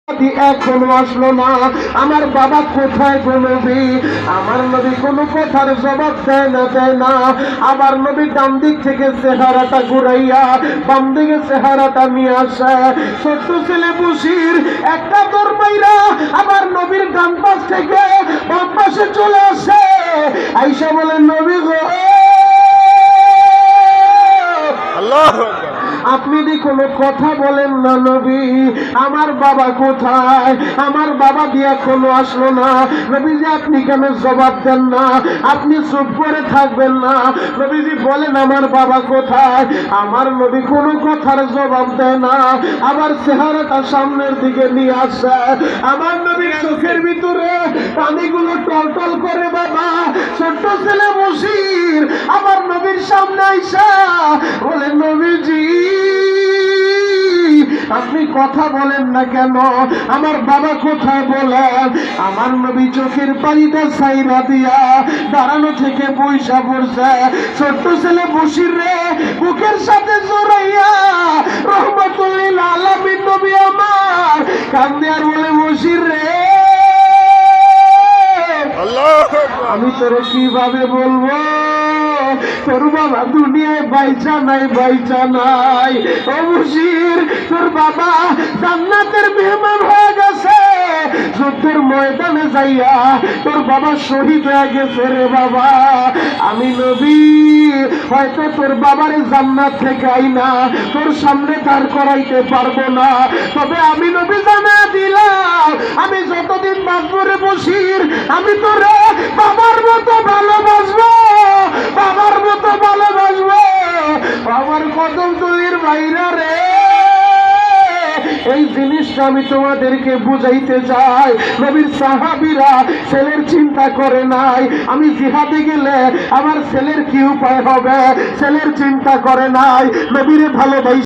এখনো আসলো না। আমার বাবা কোথায় গো নবী? আমার নবী কোনো কথার জবাব দেয় না। আবার নবী ডান দিক থেকে চেহারাটা ঘুরাইয়া বাম দিকে চেহারাটা নিয়ে আসে। ছোট্ট ছেলে বশির একটা দৌড় মাইরা আবার নবীর ডান পাশ থেকে বাম পাশে চলে আসে। আইসা বলে, নবী গো, আল্লাহু আকবার, আপনি দি কোনো কথা বলেন না নবী। আমার বাবা কোথায়? আমার বাবা দিয়ে এখনো আসলো না। নবীজি আপনি কেন জবাব দেন না? আপনি চুপ করে থাকবেন না? নবীজি বলেন, আমার বাবা কোথায়? আমার নবী কোনো কথার জবাব দেয় না। আবার চেহারাটা সামনের দিকে নিয়ে আসে। আমার নবীর চোখের ভিতরে পানিগুলো টলটল করে। বাবা, ছোট্ট ছেলে বশির আমার নবীর সামনে আইসা বলে, নবীজি আপনি কথা বলেন না কেন? আমার বাবা কোথায় বলেন? আমার নবী চোখের পানিটা ছাইরা দিয়া দাঁড়ানো থেকে পয়সা পড়ছে। ছোট্ট ছেলে বশির রে বুকের সাথে জড়াইয়া রহমাতুল লিল আলামিন নবী আমার কান্দে আর বলে, বশির রে, আমি তোরে কিভাবে বলবো তোর বাবা দুনিয়ায় বাইচা নাই। ও বশির, তোর বাবা জান্নাতের মেহমান হয়ে গেছে। যুদ্ধের ময়দানে যাইয়া তোর বাবা শহীদ হয়ে গেছে রে বাবা। আমি নবী হয়তো তোর বাবারে জান্নাত থেকে আইনা তোর সামনে দাঁড় করাইতে পারবো না, তবে আমি নবী জানা দিলাম আমি যতদিন বাঁচবো রে বশির, আমি তোরে বাবার মতো ভালোবাসবো, বাবার মতো ভালোবাসবো। আমার কদম তুলির বাইরা রে, এই জিনিসটা আমি তোমাদেরকে বুঝাইতে চাই। নবীর সাহাবীরা ছেলের চিন্তা করে নাই। আমি জিহাদে গেলে আমার ছেলের কি উপায় হবে, ছেলের চিন্তা করে নাই। নবীরে ভালোবাসি।